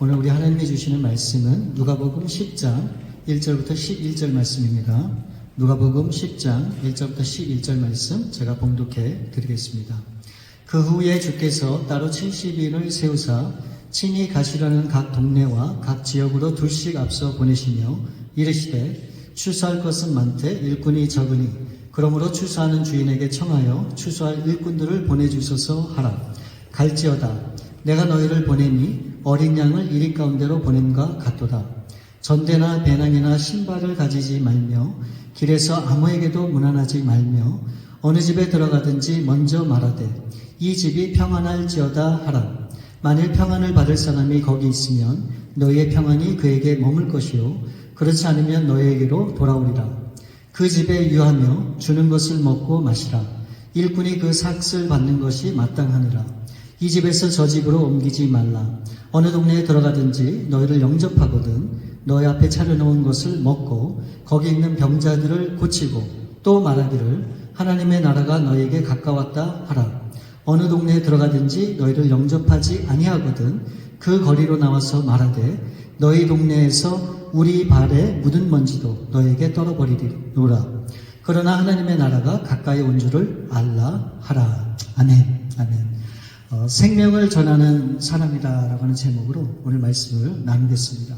오늘 우리 하나님이 주시는 말씀은 누가복음 10장 1절부터 11절 말씀입니다. 누가복음 10장 1절부터 11절 말씀 제가 봉독해 드리겠습니다. 그 후에 주께서 따로 70인을 세우사 친히 가시려는 각 동네와 각 지역으로 둘씩 앞서 보내시며 이르시되 추수할 것은 많되 일꾼이 적으니 그러므로 추수하는 주인에게 청하여 추수할 일꾼들을 보내주소서 하라. 갈지어다 내가 너희를 보내니 어린 양을 이리 가운데로 보냄과 같도다. 전대나 배낭이나 신발을 가지지 말며 길에서 아무에게도 문안하지 말며 어느 집에 들어가든지 먼저 말하되 이 집이 평안할지어다 하라. 만일 평안을 받을 사람이 거기 있으면 너희의 평안이 그에게 머물 것이요 그렇지 않으면 너희에게로 돌아오리라. 그 집에 유하며 주는 것을 먹고 마시라. 일꾼이 그 삭을 받는 것이 마땅하니라. 이 집에서 저 집으로 옮기지 말라. 어느 동네에 들어가든지 너희를 영접하거든 너희 앞에 차려놓은 것을 먹고 거기 있는 병자들을 고치고 또 말하기를 하나님의 나라가 너희에게 가까웠다 하라. 어느 동네에 들어가든지 너희를 영접하지 아니하거든 그 거리로 나와서 말하되 너희 동네에서 우리 발에 묻은 먼지도 너희에게 떨어버리리로라. 그러나 하나님의 나라가 가까이 온 줄을 알라 하라. 아멘. 아멘. 생명을 전하는 사람이다라고 하는 제목으로 오늘 말씀을 나누겠습니다.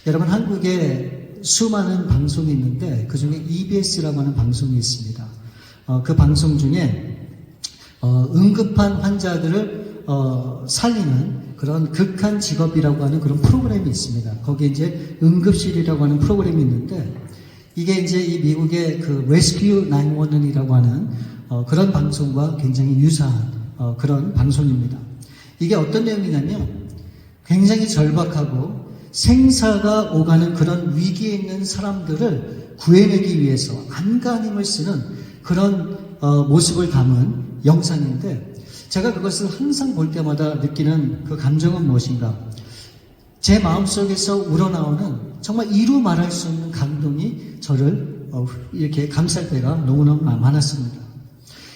여러분, 한국에 수많은 방송이 있는데 그 중에 EBS라고 하는 방송이 있습니다. 그 방송 중에 응급한 환자들을 살리는 그런 극한 직업이라고 하는 그런 프로그램이 있습니다. 거기에 이제 응급실이라고 하는 프로그램이 있는데 이게 이제 이 미국의 그 Rescue 911이라고 하는 그런 방송과 굉장히 유사한 그런 방송입니다. 이게 어떤 내용이냐면 굉장히 절박하고 생사가 오가는 그런 위기에 있는 사람들을 구해내기 위해서 안간힘을 쓰는 그런 모습을 담은 영상인데 제가 그것을 항상 볼 때마다 느끼는 그 감정은 무엇인가? 제 마음속에서 우러나오는 정말 이루 말할 수 없는 감동이 저를 이렇게 감쌀 때가 너무너무 많았습니다.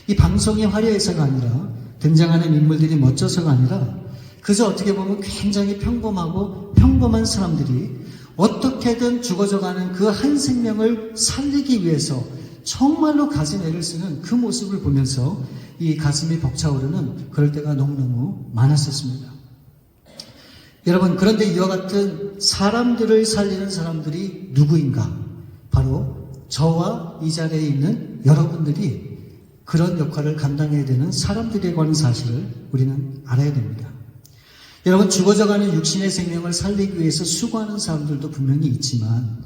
이 방송이 화려해서가 아니라 등장하는 인물들이 멋져서가 아니라 그저 어떻게 보면 굉장히 평범하고 평범한 사람들이 어떻게든 죽어져가는 그 한 생명을 살리기 위해서 정말로 가진 애를 쓰는 그 모습을 보면서 이 가슴이 벅차오르는 그럴 때가 너무너무 많았었습니다. 여러분, 그런데 이와 같은 사람들을 살리는 사람들이 누구인가? 바로 저와 이 자리에 있는 여러분들이 그런 역할을 감당해야 되는 사람들이라고 하는 사실을 우리는 알아야 됩니다. 여러분, 죽어져가는 육신의 생명을 살리기 위해서 수고하는 사람들도 분명히 있지만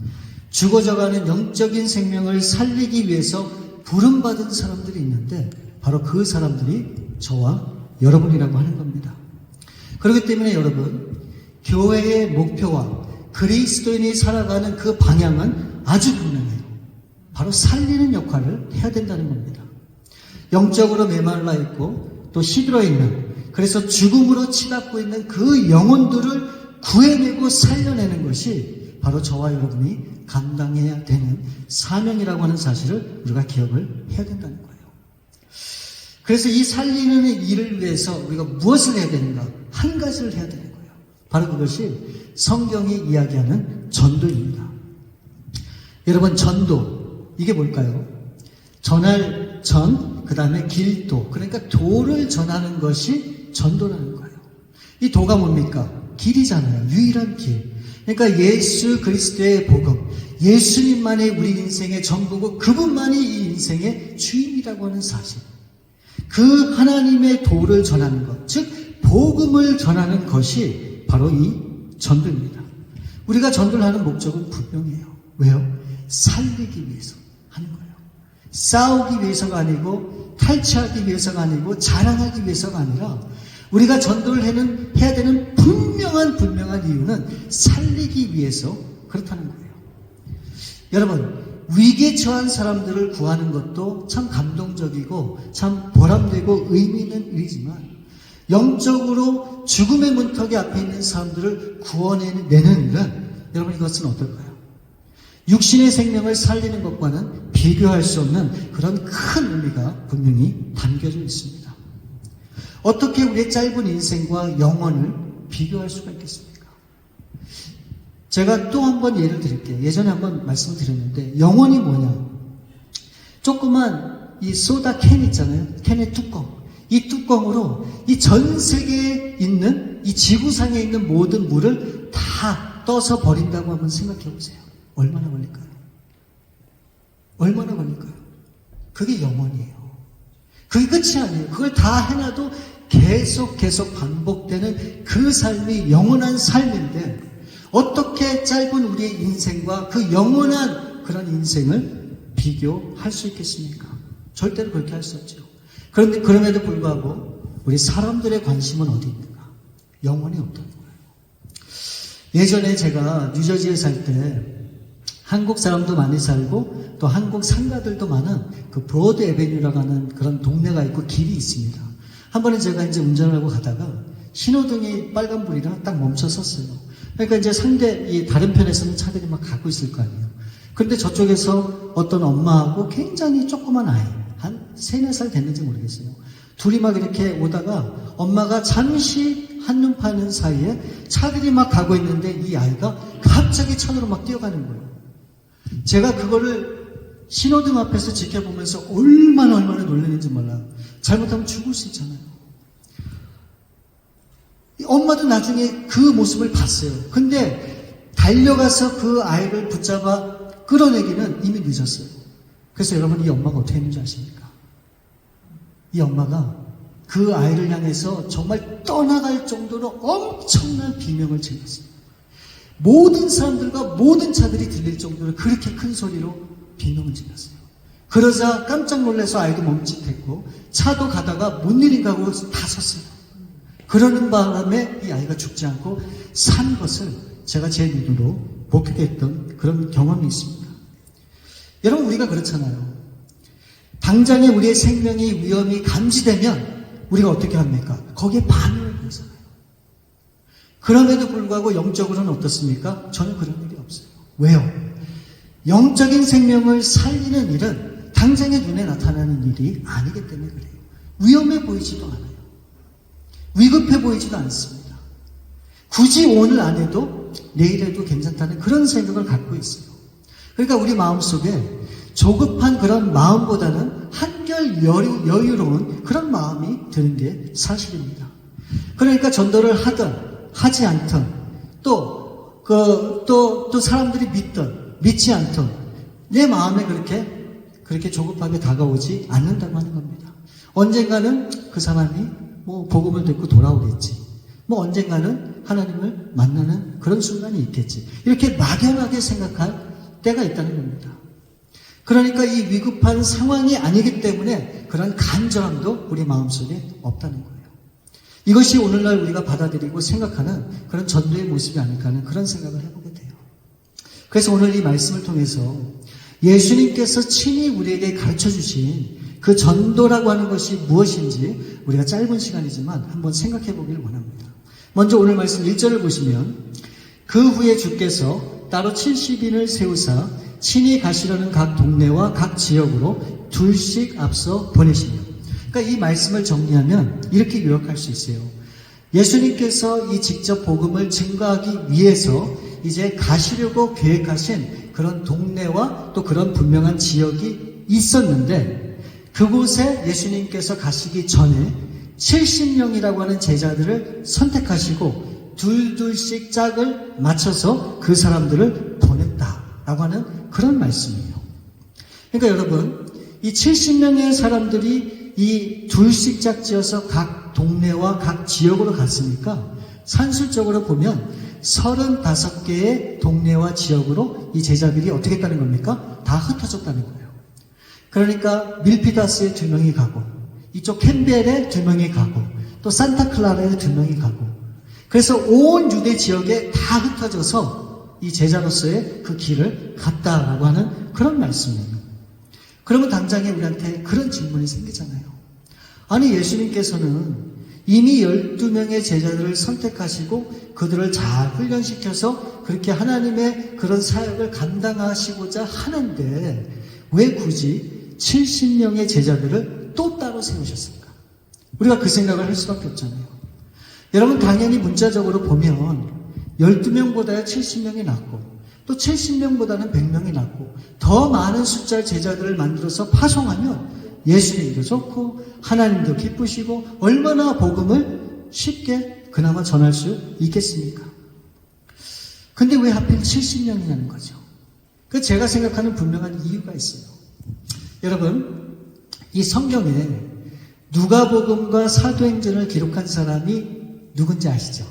죽어져가는 영적인 생명을 살리기 위해서 부름받은 사람들이 있는데 바로 그 사람들이 저와 여러분이라고 하는 겁니다. 그렇기 때문에 여러분, 교회의 목표와 그리스도인이 살아가는 그 방향은 아주 분명해요. 바로 살리는 역할을 해야 된다는 겁니다. 영적으로 메말라 있고 또 시들어 있는, 그래서 죽음으로 치닫고 있는 그 영혼들을 구해내고 살려내는 것이 바로 저와 여러분이 감당해야 되는 사명이라고 하는 사실을 우리가 기억을 해야 된다는 거예요. 그래서 이 살리는 일을 위해서 우리가 무엇을 해야 되는가? 한 가지를 해야 되는 거예요. 바로 그것이 성경이 이야기하는 전도입니다. 여러분, 전도, 이게 뭘까요? 전할 전, 그 다음에 길도, 그러니까 도를 전하는 것이 전도라는 거예요. 이 도가 뭡니까? 길이잖아요. 유일한 길. 그러니까 예수 그리스도의 복음, 예수님만이 우리 인생의 전부고 그분만이 이 인생의 주인이라고 하는 사실. 그 하나님의 도를 전하는 것, 즉 복음을 전하는 것이 바로 이 전도입니다. 우리가 전도를 하는 목적은 분명해요. 왜요? 살리기 위해서 하는 거예요. 싸우기 위해서가 아니고 탈취하기 위해서가 아니고 자랑하기 위해서가 아니라 우리가 전도를 해야 되는 분명한 이유는 살리기 위해서 그렇다는 거예요. 여러분, 위기에 처한 사람들을 구하는 것도 참 감동적이고 참 보람되고 의미 있는 일이지만 영적으로 죽음의 문턱에 앞에 있는 사람들을 구원해내는 일은 여러분, 이것은 어떨까요? 육신의 생명을 살리는 것과는 비교할 수 없는 그런 큰 의미가 분명히 담겨져 있습니다. 어떻게 우리의 짧은 인생과 영혼을 비교할 수가 있겠습니까? 제가 또 한 번 예를 드릴게요. 예전에 한번 말씀을 드렸는데 영혼이 뭐냐? 조그만 이 소다 캔 있잖아요. 캔의 뚜껑. 이 뚜껑으로 이 전 세계에 있는 이 지구상에 있는 모든 물을 다 떠서 버린다고 한번 생각해 보세요. 얼마나 걸릴까요? 얼마나 걸릴까요? 그게 영혼이에요. 그게 끝이 아니에요. 그걸 다 해놔도 계속 반복되는 그 삶이 영원한 삶인데 어떻게 짧은 우리의 인생과 그 영원한 그런 인생을 비교할 수 있겠습니까? 절대로 그렇게 할 수 없죠. 그런데 그럼에도 불구하고 우리 사람들의 관심은 어디 있는가? 영혼이 없다는 거예요. 예전에 제가 뉴저지에 살 때 한국 사람도 많이 살고 또 한국 상가들도 많은 그 브로드 에베뉴라고 하는 그런 동네가 있고 길이 있습니다. 한 번에 제가 이제 운전을 하고 가다가 신호등이 빨간불이라 딱 멈춰 섰어요. 그러니까 이제 이 다른 편에서는 차들이 막 가고 있을 거 아니에요. 그런데 저쪽에서 어떤 엄마하고 굉장히 조그만 아이, 한 3, 4살 됐는지 모르겠어요. 둘이 막 이렇게 오다가 엄마가 잠시 한눈 파는 사이에 차들이 막 가고 있는데 이 아이가 갑자기 차로 막 뛰어가는 거예요. 제가 그거를 신호등 앞에서 지켜보면서 얼마나 놀랐는지 몰라요. 잘못하면 죽을 수 있잖아요. 엄마도 나중에 그 모습을 봤어요. 근데 달려가서 그 아이를 붙잡아 끌어내기는 이미 늦었어요. 그래서 여러분 이 엄마가 어떻게 했는지 아십니까? 이 엄마가 그 아이를 향해서 정말 떠나갈 정도로 엄청난 비명을 질렀어요. 모든 사람들과 모든 차들이 들릴 정도로 그렇게 큰 소리로 비명을 질렀어요. 그러자 깜짝 놀라서 아이도 멈칫했고 차도 가다가 뭔 일인가 하고 다 섰어요. 그러는 바람에 이 아이가 죽지 않고 산 것을 제가 제 눈으로 목격했던 그런 경험이 있습니다. 여러분 우리가 그렇잖아요. 당장에 우리의 생명이 위험이 감지되면 우리가 어떻게 합니까? 거기에 반응을 보이잖아요. 그럼에도 불구하고 영적으로는 어떻습니까? 전혀 그런 일이 없어요. 왜요? 영적인 생명을 살리는 일은 당장에 눈에 나타나는 일이 아니기 때문에 그래요. 위험해 보이지도 않아요. 위급해 보이지도 않습니다. 굳이 오늘 안 해도 내일 해도 괜찮다는 그런 생각을 갖고 있어요. 그러니까 우리 마음속에 조급한 그런 마음보다는 한결 여유로운 그런 마음이 드는 게 사실입니다. 그러니까 전도를 하든 하지 않든 또 사람들이 믿든 믿지 않든 내 마음에 그렇게 조급하게 다가오지 않는다고 하는 겁니다. 언젠가는 그 사람이 복음을 듣고 돌아오겠지. 언젠가는 하나님을 만나는 그런 순간이 있겠지. 이렇게 막연하게 생각할 때가 있다는 겁니다. 그러니까 이 위급한 상황이 아니기 때문에 그런 간절함도 우리 마음속에 없다는 거예요. 이것이 오늘날 우리가 받아들이고 생각하는 그런 전도의 모습이 아닐까 하는 그런 생각을 해보게 돼요. 그래서 오늘 이 말씀을 통해서 예수님께서 친히 우리에게 가르쳐 주신 그 전도라고 하는 것이 무엇인지 우리가 짧은 시간이지만 한번 생각해 보기를 원합니다. 먼저 오늘 말씀 1절을 보시면 그 후에 주께서 따로 70인을 세우사 친히 가시려는 각 동네와 각 지역으로 둘씩 앞서 보내시며, 그러니까 이 말씀을 정리하면 이렇게 요약할 수 있어요. 예수님께서 이 직접 복음을 증거하기 위해서 이제 가시려고 계획하신 그런 동네와 또 그런 분명한 지역이 있었는데 그곳에 예수님께서 가시기 전에 70명이라고 하는 제자들을 선택하시고 둘둘씩 짝을 맞춰서 그 사람들을 보냈다라고 하는 그런 말씀이에요. 그러니까 여러분, 이 70명의 사람들이 이 둘씩 짝 지어서 각 동네와 각 지역으로 갔으니까 산술적으로 보면 35개의 동네와 지역으로 이 제자들이 어떻게 했다는 겁니까? 다 흩어졌다는 거예요. 그러니까 밀피다스에 2명이 가고 이쪽 캠벨에 2명이 가고 또 산타클라라에 2명이 가고 그래서 온 유대 지역에 다 흩어져서 이 제자로서의 그 길을 갔다라고 하는 그런 말씀이에요. 그러면 당장에 우리한테 그런 질문이 생기잖아요. 아니 예수님께서는 이미 12명의 제자들을 선택하시고 그들을 잘 훈련시켜서 그렇게 하나님의 그런 사역을 감당하시고자 하는데 왜 굳이 70명의 제자들을 또 따로 세우셨을까? 우리가 그 생각을 할 수밖에 없잖아요. 여러분 당연히 문자적으로 보면 12명보다야 70명이 낫고 또 70명보다는 100명이 낫고 더 많은 숫자의 제자들을 만들어서 파송하면 예수님도 좋고 하나님도 기쁘시고 얼마나 복음을 쉽게 그나마 전할 수 있겠습니까? 근데 왜 하필 70명이냐는 거죠. 그 제가 생각하는 분명한 이유가 있어요. 여러분, 이 성경에 누가복음과 사도행전을 기록한 사람이 누군지 아시죠?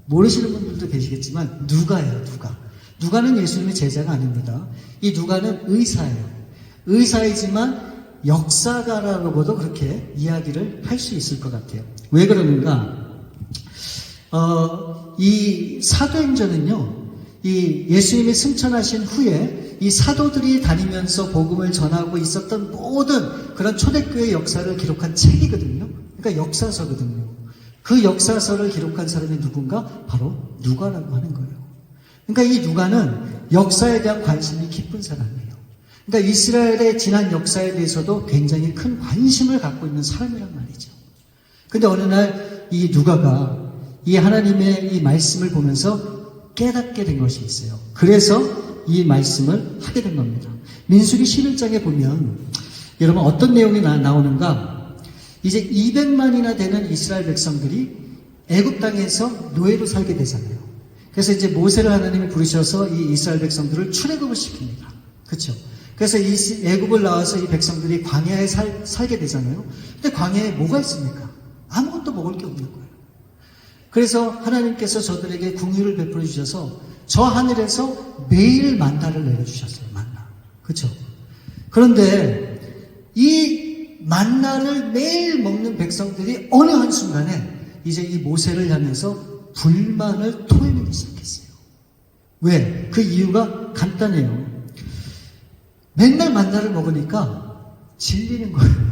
모르시는 분들도 계시겠지만 누가예요, 누가. 누가는 예수님의 제자가 아닙니다. 이 누가는 의사예요. 의사이지만 역사가라고도 그렇게 이야기를 할 수 있을 것 같아요. 왜 그러는가? 이 사도행전은요, 이 예수님이 승천하신 후에 이 사도들이 다니면서 복음을 전하고 있었던 모든 그런 초대교회 역사를 기록한 책이거든요. 그러니까 역사서거든요. 그 역사서를 기록한 사람이 누군가? 바로 누가라고 하는 거예요. 그러니까 이 누가는 역사에 대한 관심이 깊은 사람이에요. 그러니까 이스라엘의 지난 역사에 대해서도 굉장히 큰 관심을 갖고 있는 사람이란 말이죠. 근데 어느 날 이 누가가 이 하나님의 이 말씀을 보면서 깨닫게 된 것이 있어요. 그래서 이 말씀을 하게 된 겁니다. 민수기 11장에 보면 여러분 어떤 내용이 나오는가? 이제 200만이나 되는 이스라엘 백성들이 애굽 땅에서 노예로 살게 되잖아요. 그래서 이제 모세를 하나님이 부르셔서 이 이스라엘 백성들을 출애굽을 시킵니다. 그렇죠? 그래서 이 애굽을 나와서 이 백성들이 광야에 살게 되잖아요. 근데 광야에 뭐가 있습니까? 아무것도 먹을 게 없는 거예요. 그래서 하나님께서 저들에게 긍휼을 베풀어 주셔서 저 하늘에서 매일 만나를 내려주셨어요. 만나. 그렇죠? 그런데 이 만나를 매일 먹는 백성들이 어느 한순간에 이제 이 모세를 향해서 불만을 토해내기 시작했어요. 왜? 그 이유가 간단해요. 맨날 만나를 먹으니까 질리는 거예요.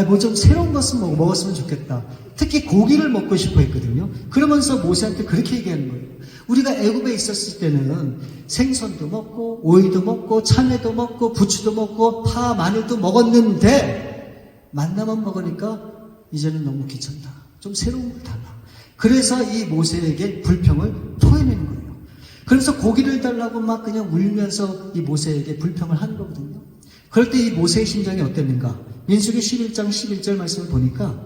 뭐 좀 새로운 것을 먹었으면 좋겠다. 특히 고기를 먹고 싶어 했거든요. 그러면서 모세한테 그렇게 얘기하는 거예요. 우리가 애굽에 있었을 때는 생선도 먹고 오이도 먹고 참외도 먹고 부추도 먹고 파, 마늘도 먹었는데 만나만 먹으니까 이제는 너무 귀찮다. 좀 새로운 걸 달라. 그래서 이 모세에게 불평을 토해내는 거예요. 그래서 고기를 달라고 막 그냥 울면서 이 모세에게 불평을 하는 거거든요. 그럴 때 이 모세의 심정이 어땠는가? 민수기 11장 11절 말씀을 보니까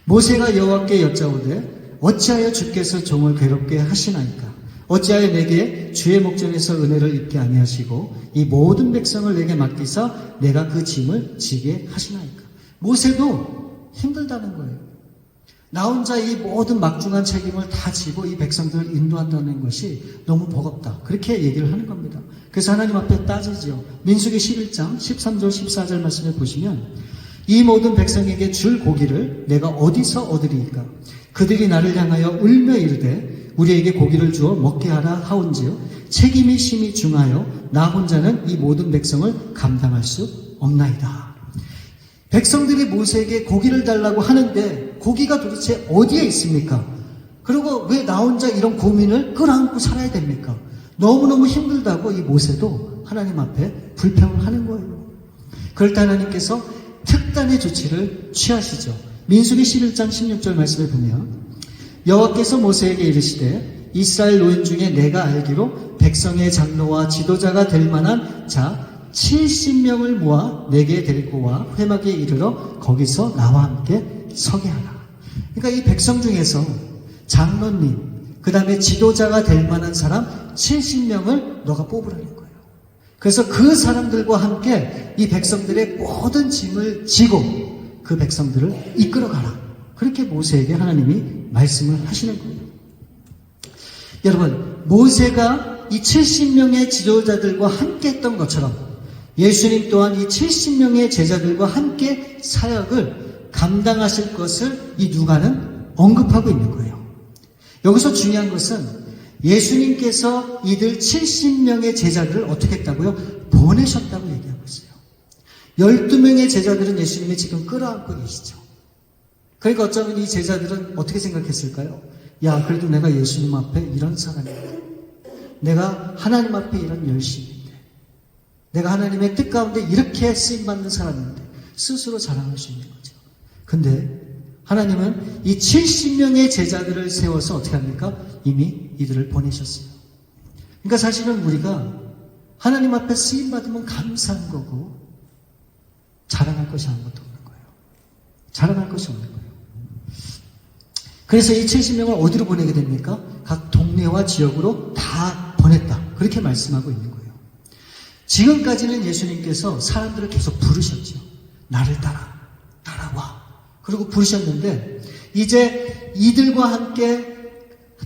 모세가 여호와께 여짜오되 어찌하여 주께서 종을 괴롭게 하시나이까? 어찌하여 내게 주의 목전에서 은혜를 입게 아니하시고 이 모든 백성을 내게 맡기사 내가 그 짐을 지게 하시나이까? 모세도 힘들다는 거예요. 나 혼자 이 모든 막중한 책임을 다 지고 이 백성들을 인도한다는 것이 너무 버겁다. 그렇게 얘기를 하는 겁니다. 그래서 하나님 앞에 따지죠. 민수기 11장 13절 14절 말씀을 보시면 이 모든 백성에게 줄 고기를 내가 어디서 얻으리이까? 그들이 나를 향하여 울며 이르되 우리에게 고기를 주어 먹게 하라 하온지요. 책임이 심히 중하여 나 혼자는 이 모든 백성을 감당할 수 없나이다. 백성들이 모세에게 고기를 달라고 하는데 고기가 도대체 어디에 있습니까? 그리고 왜 나 혼자 이런 고민을 끌어안고 살아야 됩니까? 너무너무 힘들다고 이 모세도 하나님 앞에 불평을 하는 거예요. 그럴 때 하나님께서 특단의 조치를 취하시죠. 민수기 11장 16절 말씀을 보면 여호와께서 모세에게 이르시되 이스라엘 노인 중에 내가 알기로 백성의 장로와 지도자가 될 만한 자 70명을 모아 내게 데리고 와 회막에 이르러 거기서 나와 함께 서게 하라. 그러니까 이 백성 중에서 장로님, 그 다음에 지도자가 될 만한 사람 70명을 너가 뽑으라는 거예요. 그래서 그 사람들과 함께 이 백성들의 모든 짐을 지고 그 백성들을 이끌어가라. 그렇게 모세에게 하나님이 말씀을 하시는 거예요. 여러분, 모세가 이 70명의 지도자들과 함께 했던 것처럼 예수님 또한 이 70명의 제자들과 함께 사역을 감당하실 것을 이 누가는 언급하고 있는 거예요. 여기서 중요한 것은 예수님께서 이들 70명의 제자들을 어떻게 했다고요? 보내셨다고 얘기하고 있어요. 12명의 제자들은 예수님이 지금 끌어안고 계시죠. 그러니까 어쩌면 이 제자들은 어떻게 생각했을까요? 야, 그래도 내가 예수님 앞에 이런 사람인데, 내가 하나님 앞에 이런 열심인데, 내가 하나님의 뜻 가운데 이렇게 쓰임받는 사람인데 스스로 자랑할 수 있는 거죠. 근데 하나님은 이 70명의 제자들을 세워서 어떻게 합니까? 이미 이들을 보내셨어요. 그러니까 사실은 우리가 하나님 앞에 쓰임받으면 감사한 거고 자랑할 것이 아무것도 없는 거예요. 자랑할 것이 없는 거예요. 그래서 이 70명을 어디로 보내게 됩니까? 각 동네와 지역으로 다 보냈다. 그렇게 말씀하고 있는 거예요. 지금까지는 예수님께서 사람들을 계속 부르셨죠. 나를 따라와. 그리고 부르셨는데 이제 이들과 함께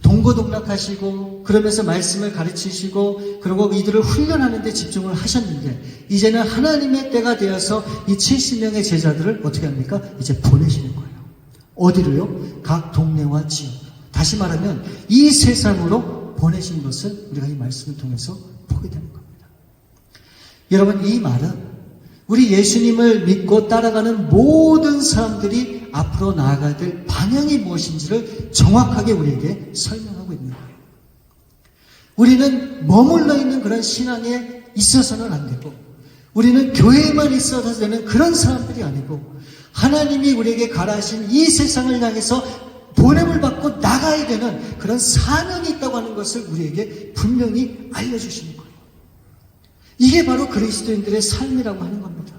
동고동락하시고 그러면서 말씀을 가르치시고 그리고 이들을 훈련하는 데 집중을 하셨는데 이제는 하나님의 때가 되어서 이 70명의 제자들을 어떻게 합니까? 이제 보내시는 거예요. 어디로요? 각 동네와 지역. 다시 말하면 이 세상으로 보내신 것을 우리가 이 말씀을 통해서 보게 되는 겁니다. 여러분, 이 말은 우리 예수님을 믿고 따라가는 모든 사람들이 앞으로 나아가야 될 방향이 무엇인지를 정확하게 우리에게 설명하고 있는 거예요. 우리는 머물러 있는 그런 신앙에 있어서는 안 되고 우리는 교회에만 있어서 되는 그런 사람들이 아니고 하나님이 우리에게 가라하신 이 세상을 향해서 보냄을 받고 나가야 되는 그런 사명이 있다고 하는 것을 우리에게 분명히 알려주시는 거예요. 이게 바로 그리스도인들의 삶이라고 하는 겁니다.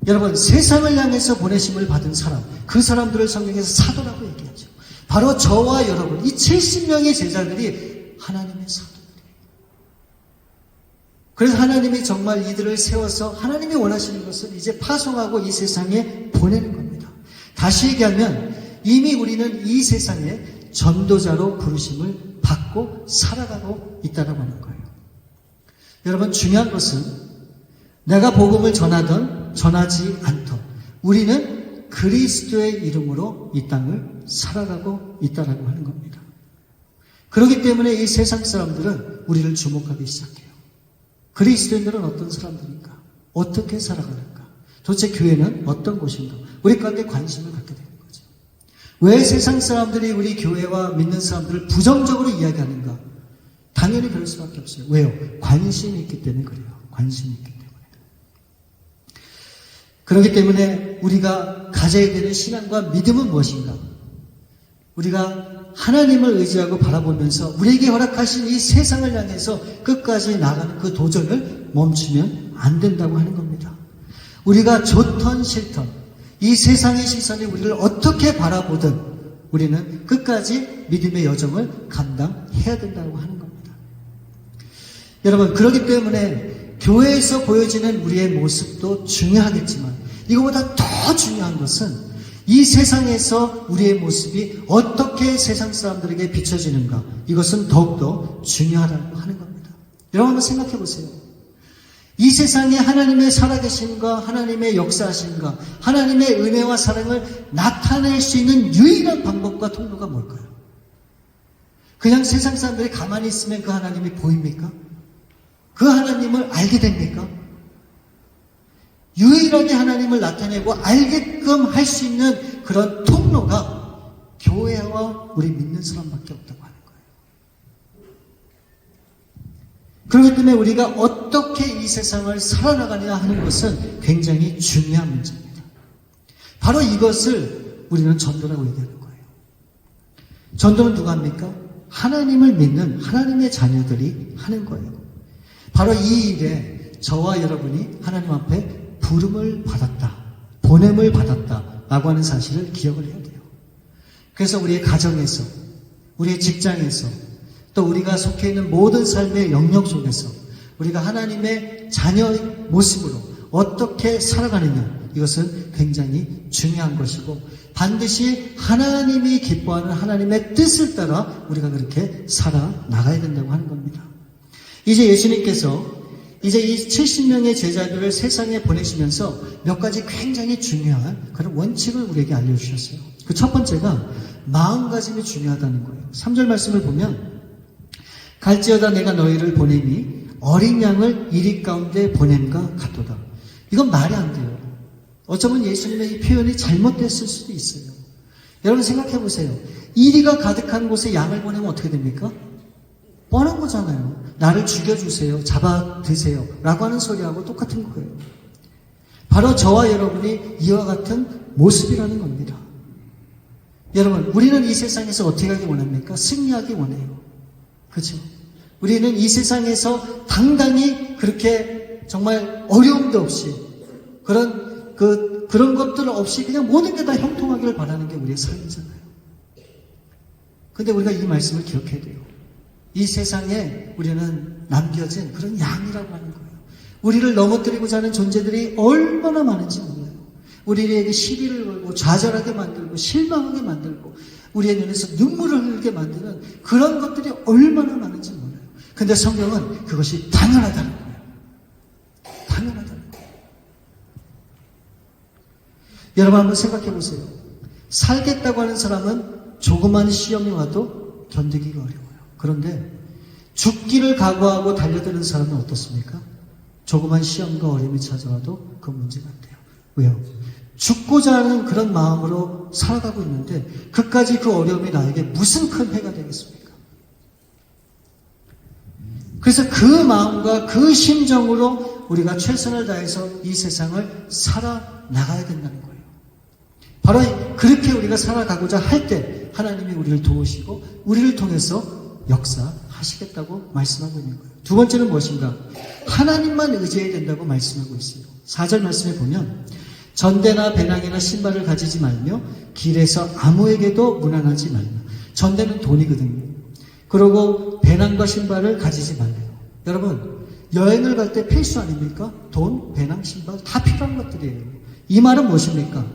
여러분, 세상을 향해서 보내심을 받은 사람, 그 사람들을 성경에서 사도라고 얘기하죠. 바로 저와 여러분, 이 70명의 제자들이 하나님의 사도들이에요. 그래서 하나님이 정말 이들을 세워서 하나님이 원하시는 것을 이제 파송하고 이 세상에 보내는 겁니다. 다시 얘기하면 이미 우리는 이 세상에 전도자로 부르심을 받고 살아가고 있다고 하는 거예요. 여러분, 중요한 것은 내가 복음을 전하든 전하지 않던 우리는 그리스도의 이름으로 이 땅을 살아가고 있다고 하는 겁니다. 그렇기 때문에 이 세상 사람들은 우리를 주목하기 시작해요. 그리스도인들은 어떤 사람들인가? 어떻게 살아가는가? 도대체 교회는 어떤 곳인가? 우리 가운데 관심을 갖게 되는 거죠. 왜 세상 사람들이 우리 교회와 믿는 사람들을 부정적으로 이야기하는가? 당연히 그럴 수밖에 없어요. 왜요? 관심이 있기 때문에 그래요. 관심이 있기 때문에. 그렇기 때문에 우리가 가져야 되는 신앙과 믿음은 무엇인가? 우리가 하나님을 의지하고 바라보면서 우리에게 허락하신 이 세상을 향해서 끝까지 나가는 그 도전을 멈추면 안 된다고 하는 겁니다. 우리가 좋던 싫던 이 세상의 시선이 우리를 어떻게 바라보든 우리는 끝까지 믿음의 여정을 감당해야 된다고 하는 겁니다. 여러분, 그렇기 때문에 교회에서 보여지는 우리의 모습도 중요하겠지만 이거보다 더 중요한 것은 이 세상에서 우리의 모습이 어떻게 세상 사람들에게 비춰지는가, 이것은 더욱더 중요하다고 하는 겁니다. 여러분 한번 생각해 보세요. 이 세상에 하나님의 살아계심과 하나님의 역사하심과 하나님의 은혜와 사랑을 나타낼 수 있는 유일한 방법과 통로가 뭘까요? 그냥 세상 사람들이 가만히 있으면 그 하나님이 보입니까? 그 하나님을 알게 됩니까? 유일하게 하나님을 나타내고 알게끔 할 수 있는 그런 통로가 교회와 우리 믿는 사람밖에 없다고 하는 거예요. 그렇기 때문에 우리가 어떻게 이 세상을 살아나가냐 하는 것은 굉장히 중요한 문제입니다. 바로 이것을 우리는 전도라고 얘기하는 거예요. 전도는 누가 합니까? 하나님을 믿는 하나님의 자녀들이 하는 거예요. 바로 이 일에 저와 여러분이 하나님 앞에 부름을 받았다, 보냄을 받았다 라고 하는 사실을 기억을 해야 돼요. 그래서 우리의 가정에서, 우리의 직장에서, 또 우리가 속해 있는 모든 삶의 영역 속에서 우리가 하나님의 자녀의 모습으로 어떻게 살아가느냐, 이것은 굉장히 중요한 것이고 반드시 하나님이 기뻐하는 하나님의 뜻을 따라 우리가 그렇게 살아나가야 된다고 하는 겁니다. 이제 예수님께서 이제 이 70명의 제자들을 세상에 보내시면서 몇 가지 굉장히 중요한 그런 원칙을 우리에게 알려주셨어요. 그 첫 번째가 마음가짐이 중요하다는 거예요. 3절 말씀을 보면 갈지어다 내가 너희를 보내니 어린 양을 이리 가운데 보냄과 같도다. 이건 말이 안 돼요. 어쩌면 예수님의 이 표현이 잘못됐을 수도 있어요. 여러분 생각해 보세요. 이리가 가득한 곳에 양을 보내면 어떻게 됩니까? 뻔한 거잖아요. 나를 죽여주세요. 잡아 드세요. 라고 하는 소리하고 똑같은 거예요. 바로 저와 여러분이 이와 같은 모습이라는 겁니다. 여러분, 우리는 이 세상에서 어떻게 하기 원합니까? 승리하기 원해요. 그렇죠? 우리는 이 세상에서 당당히 그렇게 정말 어려움도 없이 그런 것들 없이 그냥 모든 게 다 형통하기를 바라는 게 우리의 삶이잖아요. 근데 우리가 이 말씀을 기억해야 돼요. 이 세상에 우리는 남겨진 그런 양이라고 하는 거예요. 우리를 넘어뜨리고자 하는 존재들이 얼마나 많은지 몰라요. 우리에게 시비를 걸고 좌절하게 만들고 실망하게 만들고 우리의 눈에서 눈물을 흘리게 만드는 그런 것들이 얼마나 많은지 몰라요. 근데 성경은 그것이 당연하다는 거예요. 당연하다는 거예요. 여러분 한번 생각해 보세요. 살겠다고 하는 사람은 조그만 시험이 와도 견디기가 어려워요. 그런데 죽기를 각오하고 달려드는 사람은 어떻습니까? 조그만 시험과 어려움이 찾아와도 그 문제가 안 돼요. 왜요? 죽고자 하는 그런 마음으로 살아가고 있는데 그까지 그 어려움이 나에게 무슨 큰 해가 되겠습니까? 그래서 그 마음과 그 심정으로 우리가 최선을 다해서 이 세상을 살아나가야 된다는 거예요. 바로 그렇게 우리가 살아가고자 할 때 하나님이 우리를 도우시고 우리를 통해서 역사하시겠다고 말씀하고 있는 거예요. 두 번째는 무엇인가? 하나님만 의지해야 된다고 말씀하고 있어요. 4절 말씀에 보면 전대나 배낭이나 신발을 가지지 말며 길에서 아무에게도 무난하지 말며. 전대는 돈이거든요. 그리고 배낭과 신발을 가지지 말래요. 여러분, 여행을 갈 때 필수 아닙니까? 돈, 배낭, 신발 다 필요한 것들이에요. 이 말은 무엇입니까?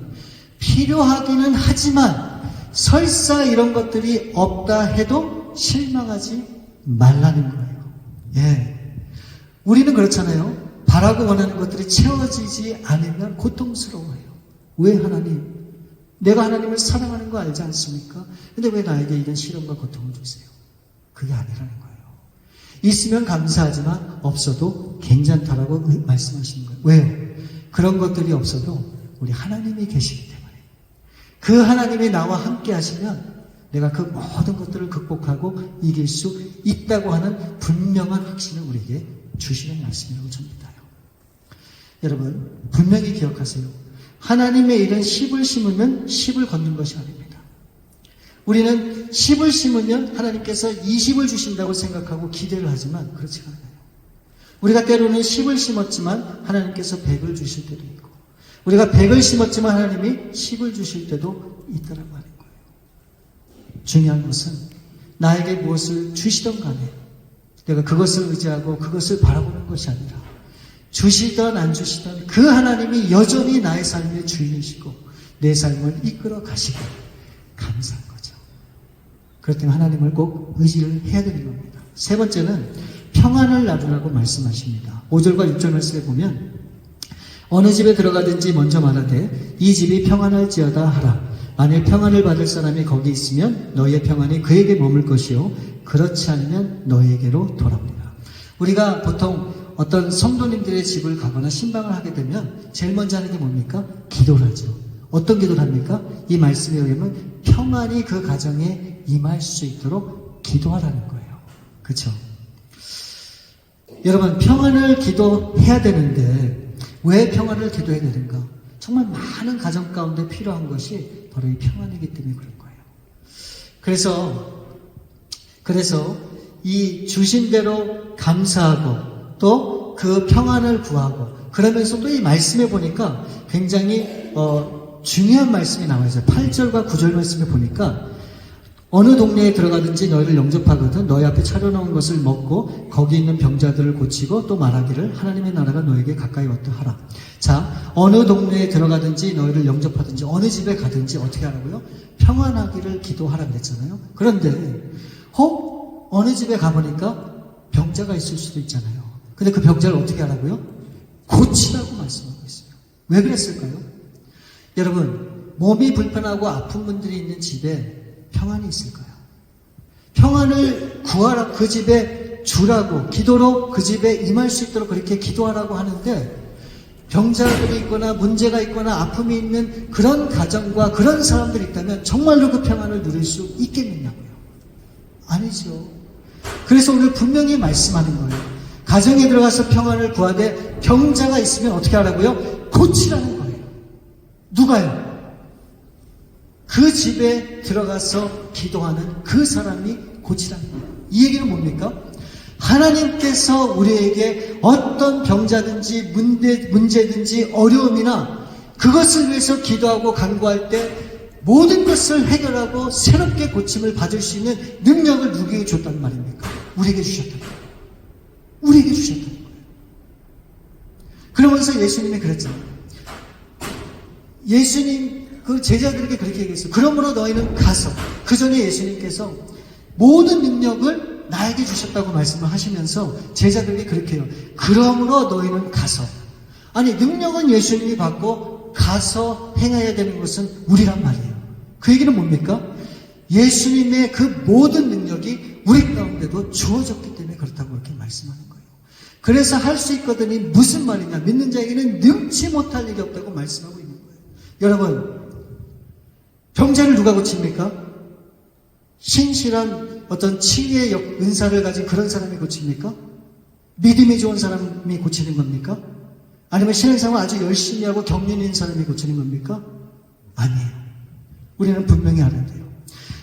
필요하기는 하지만 설사 이런 것들이 없다 해도 실망하지 말라는 거예요. 예. 우리는 그렇잖아요. 바라고 원하는 것들이 채워지지 않으면 고통스러워요. 왜 하나님? 내가 하나님을 사랑하는 거 알지 않습니까? 근데 왜 나에게 이런 시련과 고통을 주세요? 그게 아니라는 거예요. 있으면 감사하지만 없어도 괜찮다라고 말씀하시는 거예요. 왜요? 그런 것들이 없어도 우리 하나님이 계시기 때문에 그 하나님이 나와 함께 하시면 내가 그 모든 것들을 극복하고 이길 수 있다고 하는 분명한 확신을 우리에게 주시는 말씀이라고 저는 믿어요. 여러분, 분명히 기억하세요. 하나님의 일은 10을 심으면 10을 걷는 것이 아닙니다. 우리는 10을 심으면 하나님께서 20을 주신다고 생각하고 기대를 하지만 그렇지 않아요. 우리가 때로는 10을 심었지만 하나님께서 100을 주실 때도 있고 우리가 100을 심었지만 하나님이 10을 주실 때도 있다라고 하는 거예요. 중요한 것은 나에게 무엇을 주시던 간에 내가 그것을 의지하고 그것을 바라보는 것이 아니라 주시던 안 주시던 그 하나님이 여전히 나의 삶의 주인이시고 내 삶을 이끌어 가시고 감사한 거죠. 그렇기 때문에 하나님을 꼭 의지를 해야 되는 겁니다. 세 번째는 평안을 나누라고 말씀하십니다. 5절과 6절 말씀에 보면 어느 집에 들어가든지 먼저 말하되 이 집이 평안할지어다 하라. 만일 평안을 받을 사람이 거기 있으면 너희의 평안이 그에게 머물 것이요 그렇지 않으면 너희에게로 돌아오리라. 우리가 보통 어떤 성도님들의 집을 가거나 신방을 하게 되면 제일 먼저 하는 게 뭡니까? 기도를 하죠. 어떤 기도를 합니까? 이 말씀에 의하면 평안이 그 가정에 임할 수 있도록 기도하라는 거예요. 그렇죠? 여러분, 평안을 기도해야 되는데 왜 평안을 기도해야 되는가? 정말 많은 가정 가운데 필요한 것이 바로 이 평안이기 때문에 그런 거예요. 그래서 이 주신 대로 감사하고 또 그 평안을 구하고 그러면서 또 이 말씀에 보니까 굉장히 중요한 말씀이 나와 있어요. 8절과 9절 말씀에 보니까 어느 동네에 들어가든지 너희를 영접하거든 너희 앞에 차려놓은 것을 먹고 거기 있는 병자들을 고치고 또 말하기를 하나님의 나라가 너에게 가까이 왔다 하라. 자, 어느 동네에 들어가든지 너희를 영접하든지 어느 집에 가든지 어떻게 하라고요? 평안하기를 기도하라 그랬잖아요. 그런데 어느 집에 가보니까 병자가 있을 수도 있잖아요. 근데 그 병자를 어떻게 하라고요? 고치라고 말씀하고 있어요. 왜 그랬을까요? 여러분, 몸이 불편하고 아픈 분들이 있는 집에 평안이 있을까요? 평안을 구하라, 그 집에 주라고 기도로 그 집에 임할 수 있도록 그렇게 기도하라고 하는데 병자들이 있거나 문제가 있거나 아픔이 있는 그런 가정과 그런 사람들이 있다면 정말로 그 평안을 누릴 수 있겠느냐고요? 아니죠. 그래서 오늘 분명히 말씀하는 거예요. 가정에 들어가서 평안을 구하되 병자가 있으면 어떻게 하라고요? 고치라는 거예요. 누가요? 그 집에 들어가서 기도하는 그 사람이 고치라는 거예요. 이 얘기는 뭡니까? 하나님께서 우리에게 어떤 병자든지 문제든지 어려움이나 그것을 위해서 기도하고 간구할 때 모든 것을 해결하고 새롭게 고침을 받을 수 있는 능력을 누구에게 줬단 말입니까? 우리에게 주셨단 말이에요. 우리에게 주셨단 거예요. 그러면서 예수님이 그랬잖아요. 예수님 그 제자들에게 그렇게 얘기했어요. 그러므로 너희는 가서, 그 전에 예수님께서 모든 능력을 나에게 주셨다고 말씀을 하시면서 제자들에게 그렇게 해요. 그러므로 너희는 가서. 아니, 능력은 예수님이 받고 가서 행해야 되는 것은 우리란 말이에요. 그 얘기는 뭡니까? 예수님의 그 모든 능력이 우리 가운데도 주어졌기 때문에 그렇다고 그렇게 말씀하는 거예요. 그래서 할 수 있거든이 무슨 말이냐? 믿는 자에게는 능치 못할 일이 없다고 말씀하고 있는 거예요. 여러분, 병자를 누가 고칩니까? 신실한 어떤 치유의 은사를 가진 그런 사람이 고칩니까? 믿음이 좋은 사람이 고치는 겁니까? 아니면 신앙생활 아주 열심히 하고 경륜 있는 사람이 고치는 겁니까? 아니에요. 우리는 분명히 알아야 돼요.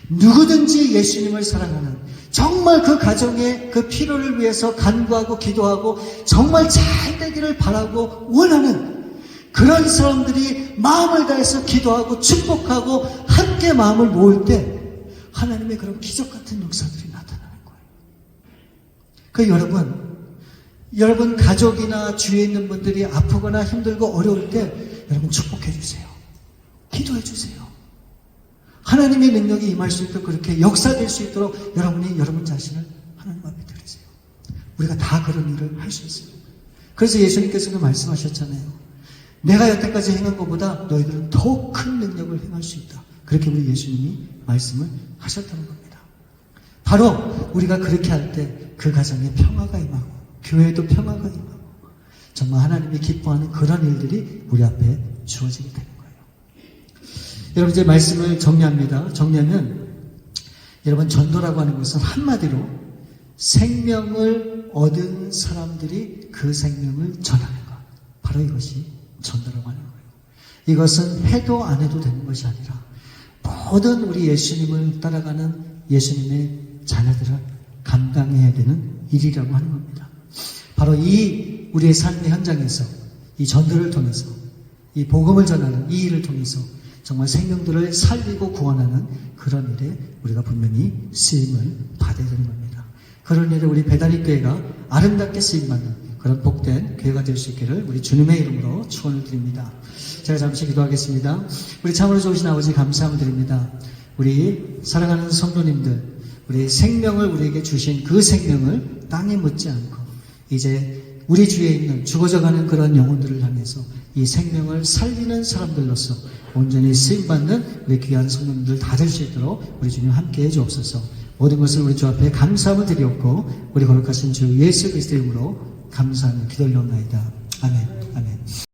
누구든지 예수님을 사랑하는, 정말 그 가정의 그 필요를 위해서 간구하고 기도하고 정말 잘 되기를 바라고 원하는 그런 사람들이 마음을 다해서 기도하고 축복하고 함께 마음을 모을 때 하나님의 그런 기적 같은 역사들이 나타나는 거예요. 그 여러분 가족이나 주위에 있는 분들이 아프거나 힘들고 어려울 때 여러분 축복해 주세요. 기도해 주세요. 하나님의 능력이 임할 수 있도록 그렇게 역사될 수 있도록 여러분이 여러분 자신을 하나님 앞에 드리세요. 우리가 다 그런 일을 할 수 있어요. 그래서 예수님께서도 말씀하셨잖아요. 내가 여태까지 행한 것보다 너희들은 더 큰 능력을 행할 수 있다. 그렇게 우리 예수님이 말씀을 하셨다는 겁니다. 바로 우리가 그렇게 할 때 그 가정에 평화가 임하고 교회에도 평화가 임하고 정말 하나님이 기뻐하는 그런 일들이 우리 앞에 주어지게 되는 거예요. 여러분 이제 말씀을 정리합니다. 정리하면 여러분 전도라고 하는 것은 한마디로 생명을 얻은 사람들이 그 생명을 전하는 것. 바로 이것이 전도라고 하는 거예요. 이것은 해도 안 해도 되는 것이 아니라 모든 우리 예수님을 따라가는 예수님의 자녀들을 감당해야 되는 일이라고 하는 겁니다. 바로 이 우리의 삶의 현장에서 이 전도를 통해서 이 복음을 전하는 이 일을 통해서 정말 생명들을 살리고 구원하는 그런 일에 우리가 분명히 쓰임을 받아야 되는 겁니다. 그런 일에 우리 배다리 교회가 아름답게 쓰임받는 그런 복된 교회가 될 수 있기를 우리 주님의 이름으로 축원을 드립니다. 제가 잠시 기도하겠습니다. 우리 참으로 좋으신 아버지 감사함을 드립니다. 우리 사랑하는 성도님들, 우리 생명을 우리에게 주신 그 생명을 땅에 묻지 않고 이제 우리 주위에 있는 죽어져가는 그런 영혼들을 향해서 이 생명을 살리는 사람들로서 온전히 쓰임받는 우리 귀한 성도님들 다 될 수 있도록 우리 주님 함께해 주옵소서. 모든 것을 우리 주 앞에 감사함을 드리옵고 우리 거룩하신 주 예수 그리스도의 이름으로 감사하며 기도 올려옵나이다. 아멘. 아멘.